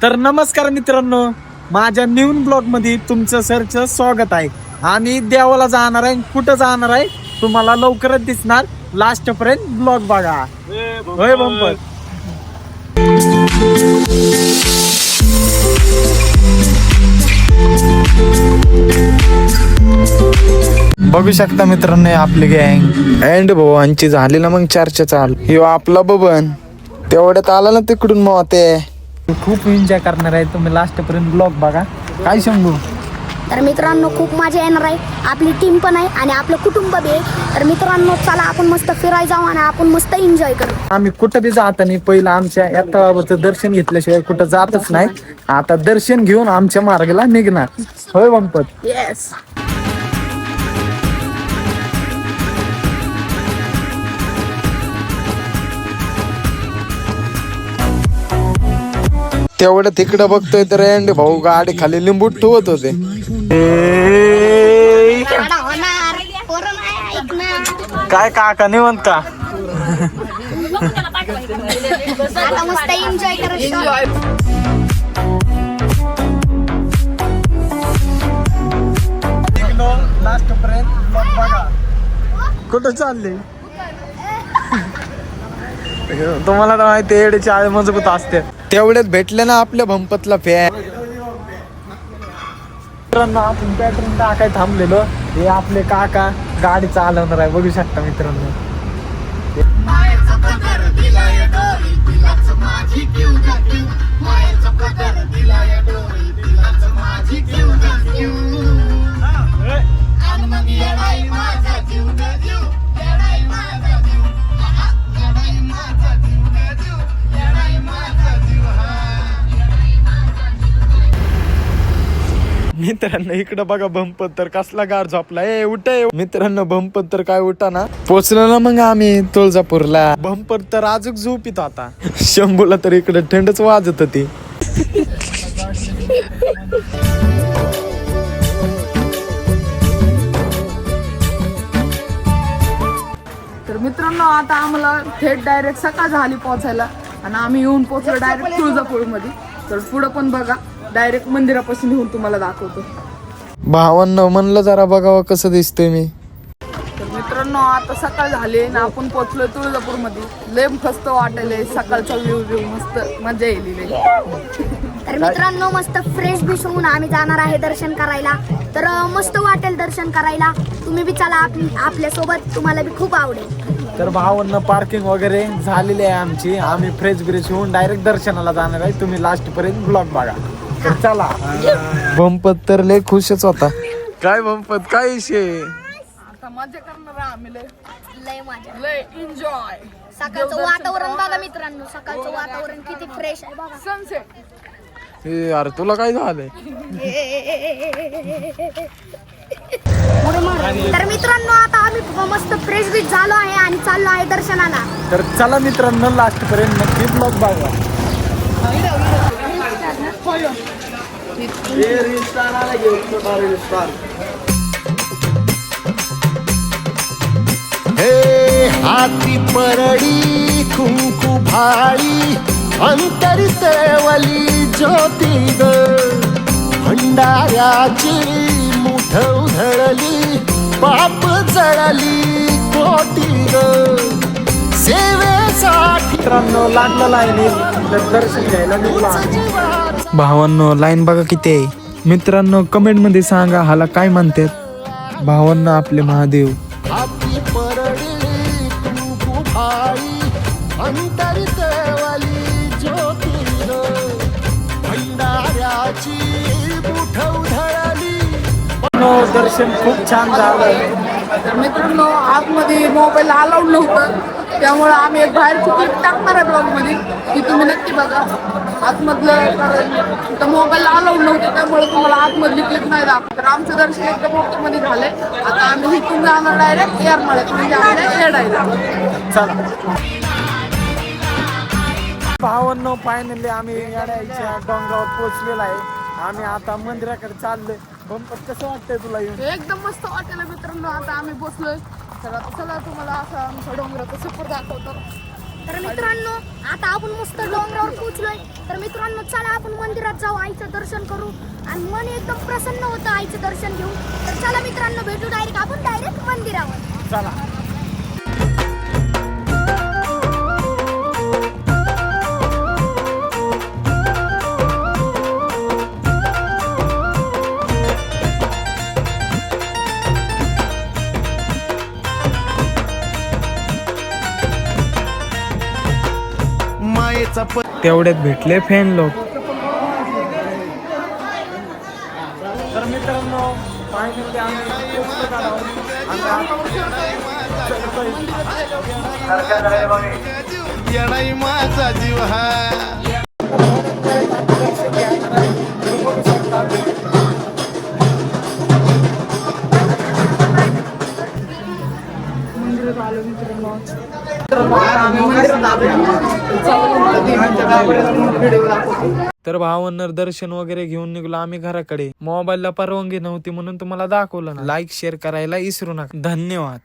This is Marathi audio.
तर नमस्कार मित्रांनो, माझ्या नवीन ब्लॉग मध्ये तुमचं सरचं स्वागत आहे. आम्ही देवाला जाणार आहे. कुठं जाणार आहे तुम्हाला लवकरच दिसणार. लास्ट पर्यंत ब्लॉग बघा. होय बंपर. बघू शकता मित्रांनो आपली गँग अँड भावांची झाली ना मग चर्चा चाल. ह्यो आपला बबन तेवढ्यात आला ना तिकडून मग ते खूप एन्जॉय करणार आहे. तुम्ही लास्ट पर्यंत ब्लॉग बघा. काय सांगू. तर मित्रांनो खूप मजा येणार आहे. आपली टीम पण आहे आणि आपलं कुटुंब बी आहे. तर मित्रांनो चला आपण मस्त फिरायला जाऊ आणि आपण मस्त एन्जॉय करू. आम्ही कुठं बी जात नाही. पहिलं आमच्या या तळावरचं दर्शन घेतल्याशिवाय कुठं जातच नाही. आता दर्शन घेऊन आमच्या मार्गाला निघणार. होय बंपत. येस. तेवढं तिकडं बघतोय तर अँड भाऊ गाडी खाली लिंबू ठेवत होते. काय काका निवंत का आता मस्त एन्जॉय करायचं. लास्ट पर्यंत ब्लॉग बघा. कुठं चालले तुम्हाला तर माहिती एवढे चाळ मजबूत असते. तेवढ्यात भेटले ना आपल्या भंपतला फॅन. मित्रांनो आपण पेट्रोल टाकाय थांबलेलो. हे आपले काका गाडी चालवणार आहे. बघू शकता मित्रांनो. मित्रांनो इकडं बघा बंपत तर कसला गार झोपला. ए उठ मित्रांनो. बंपत तर काय उठा ना. पोचलो ना मग आम्ही तुळजापूरला. बंपत तर अजून झोपित आता. शंभूला तर इकडे थंडच वाजत होती. तर मित्रांनो आता आम्हाला थेट डायरेक्ट सकाळ झाली पोहोचायला आणि आम्ही येऊन पोहोचलो डायरेक्ट तुळजापूरमध्ये. तर पुढं पण बघा डायरेक्ट मंदिरापासून येऊन तुम्हाला दाखवतो. भावांना म्हणलं जरा बघावं कसं दिसतोय मी. तर मित्रांनो आता सकाळ झाली आणि आपण पोहोचलोय तुळजापूरमध्ये. लय मस्त वाटायलंय. सकाळचा व्ह्यू मस्त मजा येईल. तर मित्रांनो मस्त फ्रेश बिश होऊन आम्ही जाणार आहे दर्शन करायला. तर मस्त वाटेल दर्शन करायला. तुम्ही बी चला आपल्या सोबत. तुम्हाला बी खूप आवडेल. तर भावांना पार्किंग वगैरे झालेली आहे आमची. आम्ही फ्रेश ब्रेश होऊन डायरेक्ट दर्शनाला जाणार आहे. तुम्ही लास्ट पर्यंत ब्लॉग बघा. तर चला. बंपत तर लय खुशच होता. काय बंपत काय विषय. आता मजा करणार आहे आम्ही. लय मजा. लय एन्जॉय. सकाळचं वातावरण बघा मित्रांनो. सकाळचं वातावरण किती फ्रेश आहे बघा. सनसेट. अरे तुला काय झालंय. तर मित्रांनो आता आम्ही मस्त फ्रेश बीच झालो आहे आणि चाललो आहे दर्शनाला. तर चला मित्रांनो लास्ट पर्यंत नक्की ब्लॉग बघा. हे हाती परडी कुंकू भाळी अंतरी सेवली ज्योती ग भंडाऱ्याची मुठ उधळली पाप जळली कोटी ग सेवेसाठी. मित्रांनो लागलं लाईन तर दर्शन घ्यायला निघलो. भावांनो लाईन बघा किती आहे. मित्रांनो कमेंट मध्ये सांगा हाला काय म्हणतात. भावांनो आपले महादेव. हाती परडी कुंकू भाळी अंतरी सेवली ज्योती ग भंडाऱ्याची मुठ उधळली. दर्शन खूप छान झालं. तर मित्रांनो आतमध्ये मोबाईल अलाउड नव्हतं. त्यामुळे आम्ही एक बाहेरची क्लिप टाकणार आहे ब्लॉगमध्ये. ती तुम्ही नक्की बघा आतमधलं. कारण तर मोबाईल अलाउड नव्हतं त्यामुळे तुम्हाला आतमधली क्लिप नाही दाखवत. तर आमचं दर्शन एकदम मोठ्यामध्ये झालंय. आता आम्ही इथून जाणार डायरेक्ट एअरमाळ्यात म्हणजे आपल्या येडायला. चला भावांनो फायनली आम्ही येड्याच्या डोंगरावर पोहोचलेलो आहे. आम्ही आता मंदिराकडे चाललोय. बंपत कसं वाटतंय तुला येऊन. एकदम मस्त वाटेल मित्रांनो. आता आम्ही पोचलोय. तर आता चला तुम्हाला असं आमच्या डोंगराचा सफर दाखवतो. तर मित्रांनो आता आपण मस्त डोंगरावर पोहोचलोय. तर मित्रांनो चला आपण मंदिरात जाऊ, आईचं दर्शन करू आणि मन एकदम प्रसन्न होतं आईचं दर्शन घेऊन. तर चला मित्रांनो भेटू आपण डायरेक्ट मंदिरावर. चला. मायेचा तेवढ्यात भेटले फॅन लोक. तर मित्रांनो फायनली आम्ही पोहोचलो आहोत. येणाई माझा जीव हा तर भावांना दर्शन वगैरे घेऊन निघलो आम्ही घराकडे. मोबाईलला परवानगी नव्हती म्हणून तुम्हाला दाखवलं ना. लाईक शेअर करायला विसरू नका. धन्यवाद.